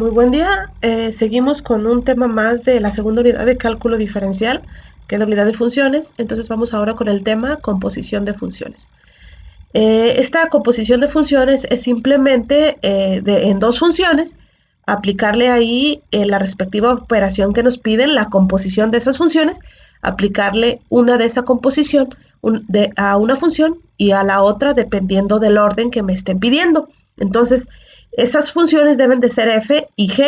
Muy buen día. Seguimos con un tema más de la segunda unidad de cálculo diferencial, que es la unidad de funciones. Entonces vamos ahora con el tema composición de funciones. Esta composición de funciones es simplemente en dos funciones, aplicarle ahí la respectiva operación que nos piden, la composición de esas funciones, aplicarle una de esa composición a una función y a la otra dependiendo del orden que me estén pidiendo. Entonces, esas funciones deben de ser f y g,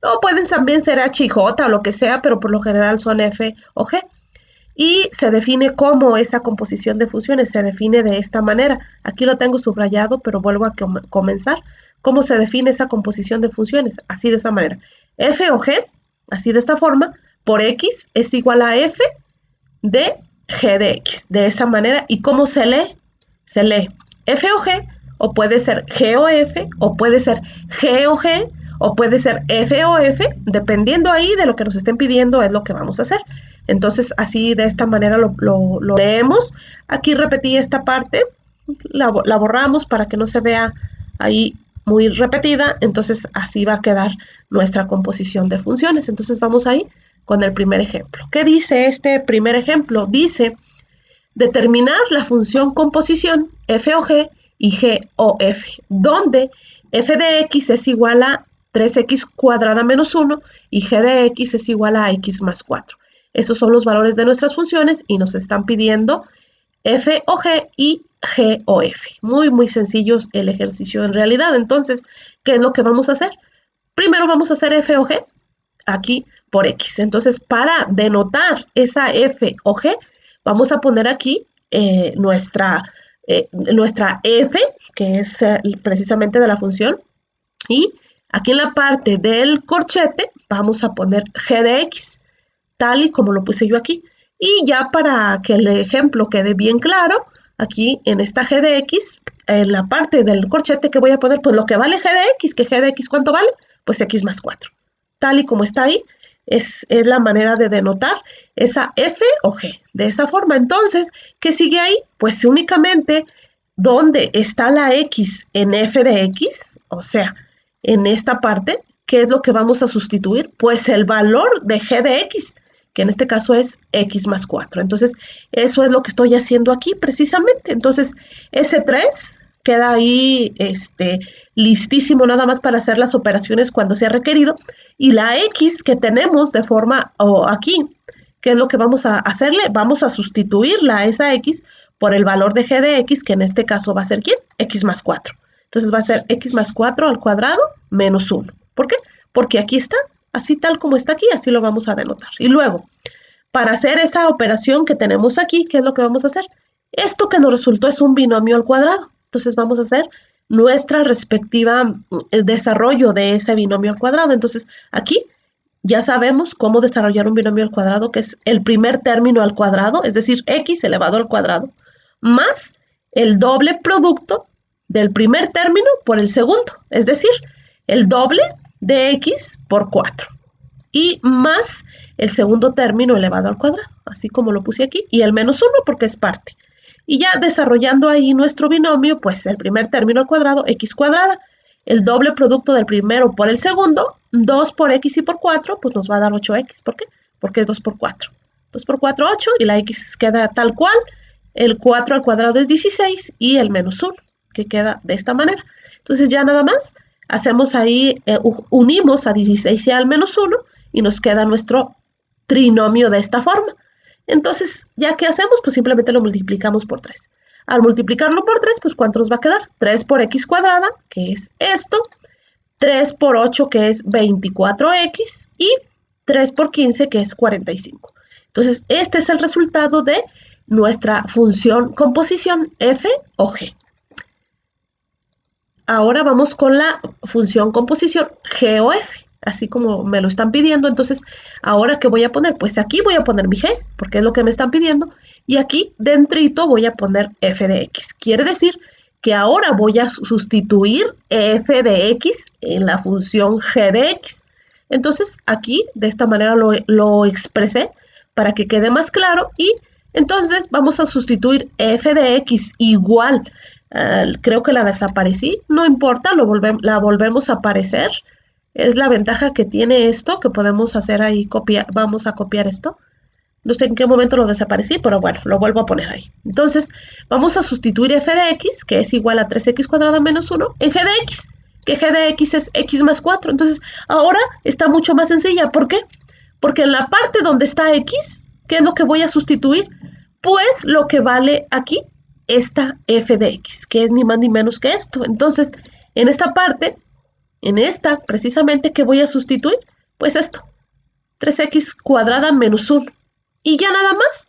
o pueden también ser h y j o lo que sea, pero por lo general son f o g. Y se define cómo esa composición de funciones, se define de esta manera. Aquí lo tengo subrayado, pero vuelvo a comenzar. ¿Cómo se define esa composición de funciones? Así de esa manera. F o G, así de esta forma, por X es igual a F de G de X. De esa manera. ¿Y cómo se lee? Se lee F o G, o puede ser G o F, o puede ser G o G, o puede ser F o F, dependiendo ahí de lo que nos estén pidiendo es lo que vamos a hacer. Entonces, así de esta manera lo leemos. Aquí repetí esta parte, la borramos para que no se vea ahí muy repetida. Entonces, así va a quedar nuestra composición de funciones. Entonces, vamos ahí con el primer ejemplo. ¿Qué dice este primer ejemplo? Dice, determinar la función composición f o g y g o f, donde f de x es igual a 3x cuadrada menos 1 y g de x es igual a x más 4. Esos son los valores de nuestras funciones y nos están pidiendo f o g y g o f. Muy, muy sencillos el ejercicio en realidad. Entonces, ¿qué es lo que vamos a hacer? Primero vamos a hacer f o g aquí por x. Entonces, para denotar esa f o g, vamos a poner aquí nuestra f, que es precisamente de la función, y aquí en la parte del corchete vamos a poner g de x, tal y como lo puse yo aquí. Y ya para que el ejemplo quede bien claro, aquí en esta g de x, en la parte del corchete que voy a poner, pues lo que vale g de x, que g de x, ¿cuánto vale? Pues x más 4. Tal y como está ahí, es la manera de denotar esa f o g. De esa forma, entonces, ¿qué sigue ahí? Pues únicamente donde está la x en f de x, o sea, en esta parte, ¿qué es lo que vamos a sustituir? Pues el valor de g de x, que en este caso es x más 4. Entonces, eso es lo que estoy haciendo aquí precisamente. Entonces, ese 3 queda ahí listísimo nada más para hacer las operaciones cuando sea requerido. Y la x que tenemos de forma, o aquí, ¿qué es lo que vamos a hacerle? Vamos a sustituirla a esa x por el valor de g de x, que en este caso va a ser ¿quién? X más 4. Entonces va a ser x más 4 al cuadrado menos 1. ¿Por qué? Porque aquí está, así tal como está aquí, así lo vamos a denotar. Y luego, para hacer esa operación que tenemos aquí, ¿qué es lo que vamos a hacer? Esto que nos resultó es un binomio al cuadrado. Entonces vamos a hacer nuestra respectiva desarrollo de ese binomio al cuadrado. Entonces aquí ya sabemos cómo desarrollar un binomio al cuadrado, que es el primer término al cuadrado, es decir, x elevado al cuadrado, más el doble producto del primer término por el segundo, es decir, el doble de x por 4 y más el segundo término elevado al cuadrado, así como lo puse aquí, y el menos 1 porque es parte. Y ya desarrollando ahí nuestro binomio, pues el primer término al cuadrado, x cuadrada, el doble producto del primero por el segundo, 2 por x y por 4, pues nos va a dar 8x. ¿Por qué? Porque es 2 por 4. 2 por 4, 8, y la x queda tal cual. El 4 al cuadrado es 16 y el menos 1, que queda de esta manera. Entonces ya nada más hacemos ahí, unimos a 16 y al menos 1 y nos queda nuestro trinomio de esta forma. Entonces, ¿ya qué hacemos? Pues simplemente lo multiplicamos por 3. Al multiplicarlo por 3, pues ¿cuánto nos va a quedar? 3 por x cuadrada, que es esto, 3 por 8, que es 24x, y 3 por 15, que es 45. Entonces, este es el resultado de nuestra función composición f o g. Ahora vamos con la función composición g o f, así como me lo están pidiendo. Entonces, ¿ahora qué voy a poner? Pues aquí voy a poner mi g, porque es lo que me están pidiendo, y aquí dentrito voy a poner f de x. Quiere decir que ahora voy a sustituir f de x en la función g de x. Entonces, aquí de esta manera lo expresé para que quede más claro, y entonces vamos a sustituir f de x igual. Creo que la desaparecí, no importa, la volvemos a aparecer. Es la ventaja que tiene esto, que podemos hacer ahí, copiar, vamos a copiar esto. No sé en qué momento lo desaparecí, pero bueno, lo vuelvo a poner ahí. Entonces, vamos a sustituir f de x, que es igual a 3x cuadrada menos 1, en g de x, que g de x es x más 4. Entonces, ahora está mucho más sencilla. ¿Por qué? Porque en la parte donde está x, ¿qué es lo que voy a sustituir? Pues lo que vale aquí, esta f de x, que es ni más ni menos que esto. Entonces, en esta parte, en esta precisamente, ¿qué voy a sustituir? Pues esto, 3x cuadrada menos 1. Y ya nada más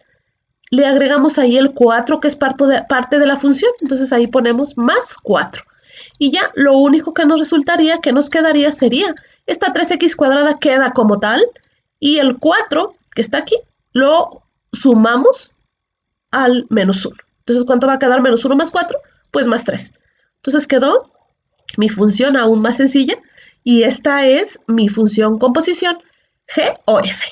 le agregamos ahí el 4, que es parte de la función. Entonces ahí ponemos más 4. Y ya lo único que nos resultaría, que nos quedaría, sería esta 3x cuadrada queda como tal. Y el 4 que está aquí, lo sumamos al menos 1. Entonces, ¿cuánto va a quedar menos 1 más 4? Pues más 3. Entonces quedó mi función aún más sencilla. Y esta es mi función composición, G o F.